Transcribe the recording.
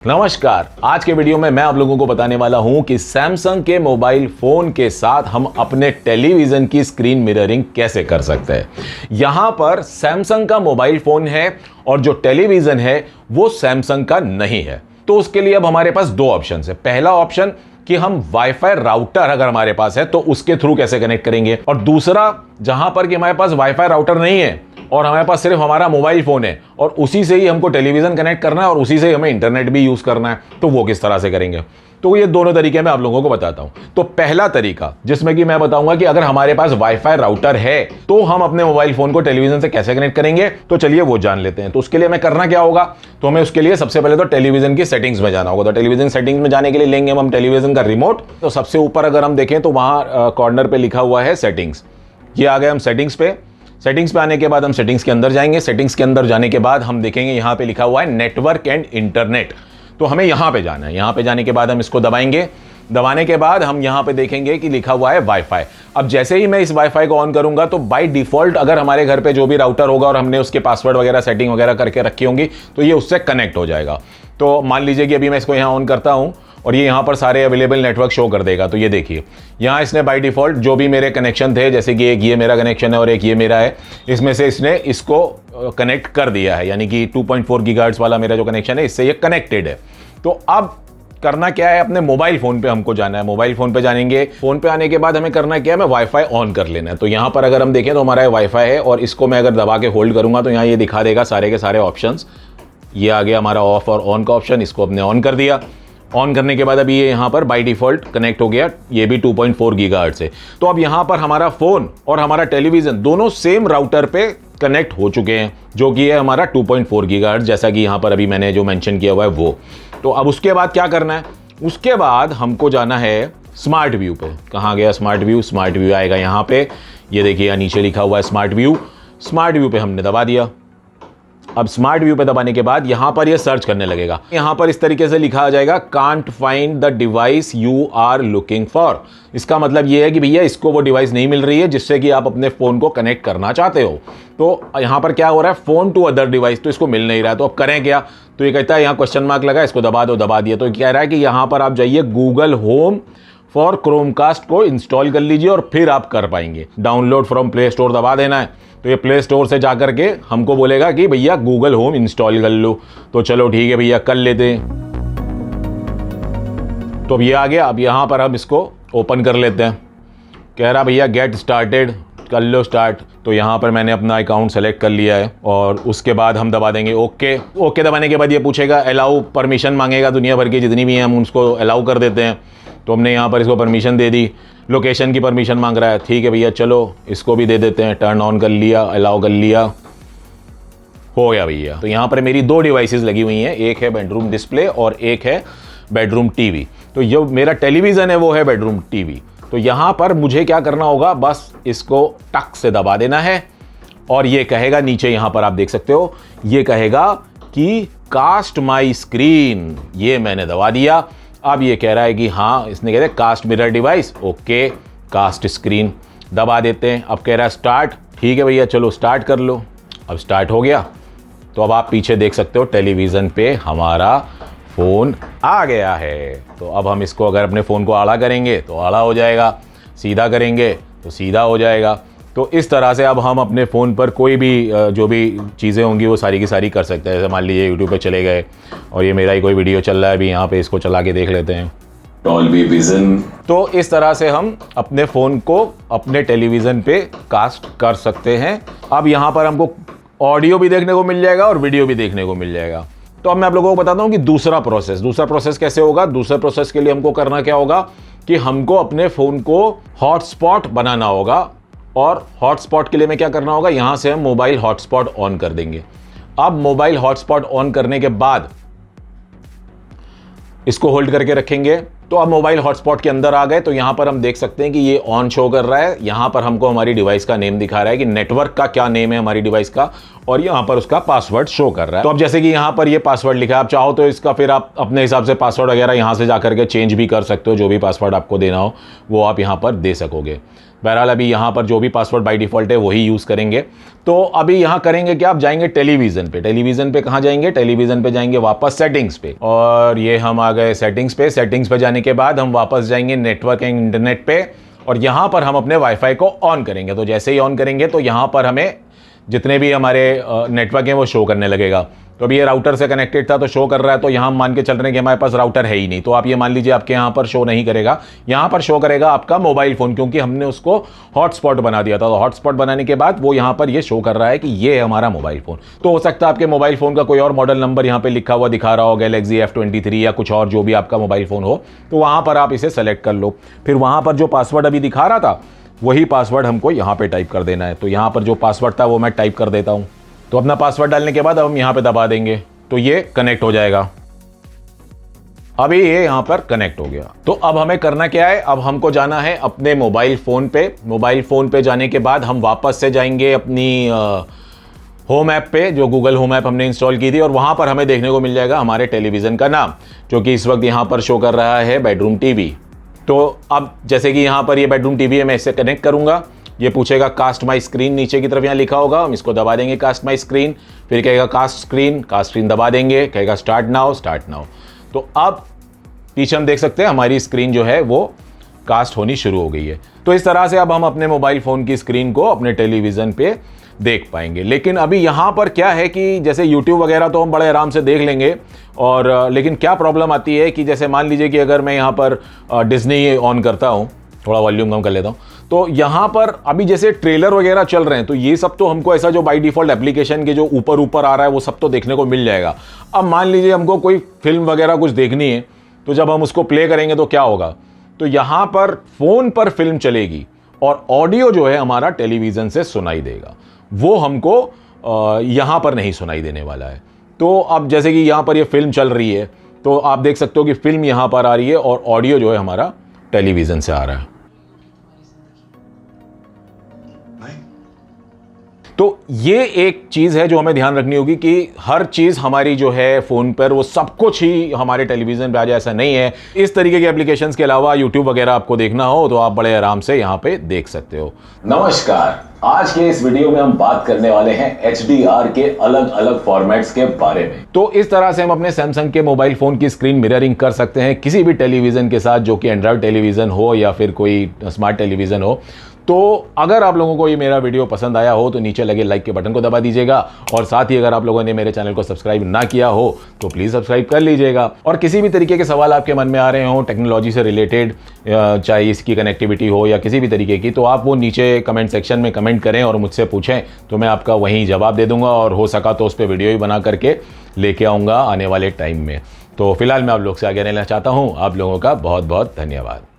नमस्कार। आज के वीडियो में मैं आप लोगों को बताने वाला हूं कि सैमसंग के मोबाइल फोन के साथ हम अपने टेलीविजन की स्क्रीन मिररिंग कैसे कर सकते हैं। यहां पर सैमसंग का मोबाइल फोन है और जो टेलीविजन है वो सैमसंग का नहीं है। तो उसके लिए अब हमारे पास दो ऑप्शन है। पहला ऑप्शन कि हम वाईफाई राउटर अगर हमारे पास है तो उसके थ्रू कैसे कनेक्ट करेंगे, और दूसरा जहां पर कि हमारे पास वाईफाई राउटर नहीं है और हमारे पास सिर्फ हमारा मोबाइल फोन है और उसी से ही हमको टेलीविजन कनेक्ट करना है और उसी से ही हमें इंटरनेट भी यूज करना है, तो वो किस तरह से करेंगे। तो ये दोनों तरीके मैं आप लोगों को बताता हूं। तो पहला तरीका जिसमें कि मैं बताऊंगा कि अगर हमारे पास वाईफाई राउटर है तो हम अपने मोबाइल फोन को टेलीविजन से कैसे कनेक्ट करेंगे, तो चलिए वो जान लेते हैं। तो उसके लिए हमें करना क्या होगा, तो हमें उसके लिए सबसे पहले तो टेलीविजन की सेटिंग्स में जाना होगा। तो टेलीविजन सेटिंग्स में जाने के लिए लेंगे हम टेलीविजन का रिमोट। तो सबसे ऊपर अगर हम देखें तो वहां कॉर्नर पे लिखा हुआ है सेटिंग्स। ये आ गए हम सेटिंग्स पे। सेटिंग्स पे आने के बाद हम सेटिंग्स के अंदर जाएंगे। सेटिंग्स के अंदर जाने के बाद हम देखेंगे यहाँ पे लिखा हुआ है नेटवर्क एंड इंटरनेट। तो हमें यहाँ पे जाना है। यहाँ पे जाने के बाद हम इसको दबाएंगे। दबाने के बाद हम यहाँ पे देखेंगे कि लिखा हुआ है वाईफाई। अब जैसे ही मैं इस वाईफाई को ऑन करूंगा तो बाय डिफॉल्ट अगर हमारे घर पे जो भी राउटर होगा और हमने उसके पासवर्ड वगैरह सेटिंग वगैरह करके रखी होंगी तो ये उससे कनेक्ट हो जाएगा। तो मान लीजिए कि अभी मैं इसको यहाँ ऑन करता हूँ और ये यहाँ पर सारे अवेलेबल नेटवर्क शो कर देगा। तो ये देखिए यहाँ इसने बाय डिफॉल्ट जो भी मेरे कनेक्शन थे, जैसे कि एक ये मेरा कनेक्शन है और एक ये मेरा है, इसमें से इसने इसको कनेक्ट कर दिया है। यानी कि 2.4 गीगाहर्ट्ज़ वाला मेरा जो कनेक्शन है इससे ये कनेक्टेड है। तो अब करना क्या है, अपने मोबाइल फोन पे हमको जाना है। मोबाइल फोन पे जानेंगे। फोन पे आने के बाद हमें करना क्या है, मैं वाईफाई ऑन कर लेना है। तो यहाँ पर अगर हम देखें तो हमारा वाईफाई है और इसको मैं अगर दबा के होल्ड करूंगा तो यहाँ ये दिखा देगा सारे के सारे ऑप्शंस। ये आ गया हमारा ऑफ और ऑन का ऑप्शन, इसको अपने ऑन कर दिया। ऑन करने के बाद अभी ये यहाँ पर बाय डिफॉल्ट कनेक्ट हो गया, ये भी 2.4 गीगाहर्ट्ज़ से। तो अब यहाँ पर हमारा फोन और हमारा टेलीविजन दोनों सेम राउटर पे कनेक्ट हो चुके हैं, जो कि है हमारा 2.4 गीगाहर्ट्ज़, जैसा कि यहाँ पर अभी मैंने जो मेंशन किया हुआ है वो। तो अब उसके बाद क्या करना है, उसके बाद हमको जाना है स्मार्ट व्यू पे। कहाँ गया स्मार्ट व्यू? स्मार्ट व्यू आएगा यहाँ पे। ये देखिए नीचे लिखा हुआ है स्मार्ट व्यू। स्मार्ट व्यू पे हमने दबा दिया। अब स्मार्ट व्यू पे दबाने के बाद यहां पर ये सर्च करने लगेगा। यहां पर इस तरीके से लिखा आ जाएगा can't find the device you are looking for. इसका मतलब ये है कि भैया इसको वो डिवाइस नहीं मिल रही है जिससे कि आप अपने फोन को कनेक्ट करना चाहते हो। तो यहां पर क्या हो रहा है, फोन टू अदर डिवाइस, तो इसको मिल नहीं रहा है। तो अब करें क्या, तो ये कहता है यहाँ क्वेश्चन मार्क लगा, इसको दबा दो। दबा दिया तो कह रहा है कि यहां पर आप जाइए गूगल होम फॉर क्रोमकास्ट को इंस्टॉल कर लीजिए और फिर आप कर पाएंगे। डाउनलोड फ्रॉम प्ले स्टोर दबा देना है। तो ये प्ले स्टोर से जा करके हमको बोलेगा कि भैया गूगल होम इंस्टॉल कर लो। तो चलो ठीक है भैया कर लेते हैं। तो अब ये आ गया। अब यहाँ पर हम इसको ओपन कर लेते हैं। कह रहा भैया गेट स्टार्टेड, कर लो स्टार्ट। तो यहाँ पर मैंने अपना अकाउंट सेलेक्ट कर लिया है और उसके बाद हम दबा देंगे ओके। ओके दबाने के बाद ये पूछेगा अलाउ, परमिशन मांगेगा, दुनिया भर की जितनी भी हैं हम उसको अलाउ कर देते हैं। तो हमने यहाँ पर इसको परमिशन दे दी। लोकेशन की परमिशन मांग रहा है, ठीक है भैया चलो इसको भी दे देते हैं। टर्न ऑन कर लिया, अलाउ कर लिया, हो गया भैया। तो यहाँ पर मेरी दो डिवाइसेस लगी हुई हैं, एक है बेडरूम डिस्प्ले और एक है बेडरूम टीवी। तो जो मेरा टेलीविज़न है वो है बेडरूम टीवी। तो यहाँ पर मुझे क्या करना होगा, बस इसको टक से दबा देना है और ये कहेगा नीचे, यहाँ पर आप देख सकते हो, ये कहेगा कि कास्ट माई स्क्रीन। ये मैंने दबा दिया। अब ये कह रहा है कि हाँ, इसने कह रहा है cast mirror device, okay cast screen, दबा देते हैं। अब कह रहा है स्टार्ट, ठीक है भैया चलो स्टार्ट कर लो। अब स्टार्ट हो गया। तो अब आप पीछे देख सकते हो टेलीविज़न पे हमारा फ़ोन आ गया है। तो अब हम इसको अगर अपने फ़ोन को आड़ा करेंगे तो आड़ा हो जाएगा, सीधा करेंगे तो सीधा हो जाएगा। तो इस तरह से अब हम अपने फ़ोन पर कोई भी जो भी चीज़ें होंगी वो सारी की सारी कर सकते हैं। जैसे मान लीजिए यूट्यूब पे चले गए और ये मेरा ही कोई वीडियो चल रहा है अभी, यहाँ पे इसको चला के देख लेते हैं, डॉल्बी विजन। तो इस तरह से हम अपने फ़ोन को अपने टेलीविज़न पे कास्ट कर सकते हैं। अब यहाँ पर हमको ऑडियो भी देखने को मिल जाएगा और वीडियो भी देखने को मिल जाएगा। तो अब मैं आप लोगों को बताता हूँ कि दूसरा प्रोसेस कैसे होगा। दूसरे प्रोसेस के लिए हमको करना क्या होगा कि हमको अपने फ़ोन को हॉटस्पॉट बनाना होगा। और हॉटस्पॉट के लिए मैं क्या करना होगा, यहाँ से हम मोबाइल हॉटस्पॉट ऑन कर देंगे। अब मोबाइल हॉटस्पॉट ऑन करने के बाद इसको होल्ड करके रखेंगे। तो अब मोबाइल हॉटस्पॉट के अंदर आ गए। तो यहाँ पर हम देख सकते हैं कि ये ऑन शो कर रहा है। यहाँ पर हमको हमारी डिवाइस का नेम दिखा रहा है कि नेटवर्क का क्या नेम है हमारी डिवाइस का, और यहाँ पर उसका पासवर्ड शो कर रहा है। तो अब जैसे कि यहाँ पर ये पासवर्ड लिखा है, आप चाहो तो इसका फिर आप अपने हिसाब से पासवर्ड वगैरह यहाँ से जाकर के चेंज भी कर सकते हो। जो भी पासवर्ड आपको देना हो वो आप यहाँ पर दे सकोगे। बहरहाल अभी यहाँ पर जो भी पासवर्ड बाय डिफ़ॉल्ट है वही यूज़ करेंगे। तो अभी यहाँ करेंगे कि आप जाएंगे टेलीविज़न पे। टेलीविज़न पे कहाँ जाएंगे? टेलीविज़न पे जाएंगे वापस सेटिंग्स पे, और ये हम आ गए सेटिंग्स पे। सेटिंग्स पे जाने के बाद हम वापस जाएंगे नेटवर्क एंड इंटरनेट पे, और यहाँ पर हम अपने वाईफाई को ऑन करेंगे। तो जैसे ही ऑन करेंगे तो यहाँ पर हमें जितने भी हमारे नेटवर्क हैं वो शो करने लगेगा। तो अभी ये राउटर से कनेक्टेड था तो शो कर रहा है, तो यहाँ हम मान के चल रहे हैं कि हमारे पास राउटर है ही नहीं, तो आप ये मान लीजिए आपके यहाँ पर शो नहीं करेगा, यहाँ पर शो करेगा आपका मोबाइल फ़ोन, क्योंकि हमने उसको हॉटस्पॉट बना दिया था। तो हॉटस्पॉट बनाने के बाद वो यहाँ पर ये शो कर रहा है कि ये है हमारा मोबाइल फ़ोन। तो हो सकता है आपके मोबाइल फ़ोन का कोई और मॉडल नंबर यहाँ पर लिखा हुआ दिखा रहा हो, गैलेक्सी F23 या कुछ और जो भी आपका मोबाइल फ़ोन हो, तो वहाँ पर आप इसे सेलेक्ट कर लो। फिर वहाँ पर जो पासवर्ड अभी दिखा रहा था वही पासवर्ड हमको यहाँ पे टाइप कर देना है। तो यहाँ पर जो पासवर्ड था वो मैं टाइप कर देता हूँ। तो अपना पासवर्ड डालने के बाद अब हम यहाँ पे दबा देंगे तो ये कनेक्ट हो जाएगा। अभी ये यहाँ पर कनेक्ट हो गया। तो अब हमें करना क्या है? अब हमको जाना है अपने मोबाइल फ़ोन पे। मोबाइल फ़ोन पे जाने के बाद हम वापस से जाएंगे अपनी होम ऐप पे, जो गूगल होम ऐप हमने इंस्टॉल की थी, और वहाँ पर हमें देखने को मिल जाएगा हमारे टेलीविज़न का नाम, जो कि इस वक्त यहाँ पर शो कर रहा है बेडरूम टीवी। तो अब जैसे कि यहाँ पर ये बेडरूम टीवी है, मैं इससे कनेक्ट करूँगा। ये पूछेगा कास्ट माई स्क्रीन, नीचे की तरफ यहाँ लिखा होगा, हम इसको दबा देंगे कास्ट माई स्क्रीन। फिर कहेगा कास्ट स्क्रीन दबा देंगे, कहेगा स्टार्ट नाउ। तो अब पीछे हम देख सकते हैं हमारी स्क्रीन जो है वो कास्ट होनी शुरू हो गई है। तो इस तरह से अब हम अपने मोबाइल फ़ोन की स्क्रीन को अपने टेलीविज़न पे देख पाएंगे। लेकिन अभी यहाँ पर क्या है कि जैसे YouTube वगैरह तो हम बड़े आराम से देख लेंगे, और लेकिन क्या प्रॉब्लम आती है कि जैसे मान लीजिए कि अगर मैं यहाँ पर डिज्नी ऑन करता हूँ, थोड़ा वॉल्यूम कम कर लेता हूँ, तो यहाँ पर अभी जैसे ट्रेलर वगैरह चल रहे हैं, तो ये सब तो हमको ऐसा जो बाय डिफ़ॉल्ट एप्लीकेशन के जो ऊपर आ रहा है वो सब तो देखने को मिल जाएगा। अब मान लीजिए हमको कोई फिल्म वगैरह कुछ देखनी है, तो जब हम उसको प्ले करेंगे तो क्या होगा? तो यहाँ पर फ़ोन पर फिल्म चलेगी और ऑडियो जो है हमारा टेलीविज़न से सुनाई देगा, वो हमको यहाँ पर नहीं सुनाई देने वाला है। तो अब जैसे कि यहाँ पर ये फिल्म चल रही है, तो आप देख सकते हो कि फिल्म यहाँ पर आ रही है और ऑडियो जो है हमारा टेलीविज़न से आ रहा है। तो ये एक चीज़ है जो हमें ध्यान रखनी होगी कि हर चीज़ हमारी जो है फ़ोन पर वो सब कुछ ही हमारे टेलीविज़न पे आ जाए, ऐसा नहीं है। इस तरीके के एप्लीकेशंस के अलावा यूट्यूब वगैरह आपको देखना हो तो आप बड़े आराम से यहाँ पे देख सकते हो। नमस्कार, आज के इस वीडियो में हम बात करने वाले हैं HDR के अलग अलग फॉर्मेट्स के बारे में। तो इस तरह से हम अपने सैमसंग के मोबाइल फ़ोन की स्क्रीन मिररिंग कर सकते हैं किसी भी टेलीविज़न के साथ, जो कि एंड्रॉयड टेलीविज़न हो या फिर कोई स्मार्ट टेलीविज़न हो। तो अगर आप लोगों को ये मेरा वीडियो पसंद आया हो तो नीचे लगे लाइक के बटन को दबा दीजिएगा, और साथ ही अगर आप लोगों ने मेरे चैनल को सब्सक्राइब ना किया हो तो प्लीज़ सब्सक्राइब कर लीजिएगा। और किसी भी तरीके के सवाल आपके मन में आ रहे हो टेक्नोलॉजी से रिलेटेड, चाहे इसकी कनेक्टिविटी हो या किसी भी तरीके की, तो आप वो नीचे कमेंट सेक्शन में कमेंट करें और मुझसे पूछें, तो मैं आपका वहीं जवाब दे दूंगा, और हो सका तो उस पर वीडियो ही बना करके लेके आऊँगा आने वाले टाइम में। तो फिलहाल मैं आप लोग से आगे रहना चाहता हूँ। आप लोगों का बहुत बहुत धन्यवाद।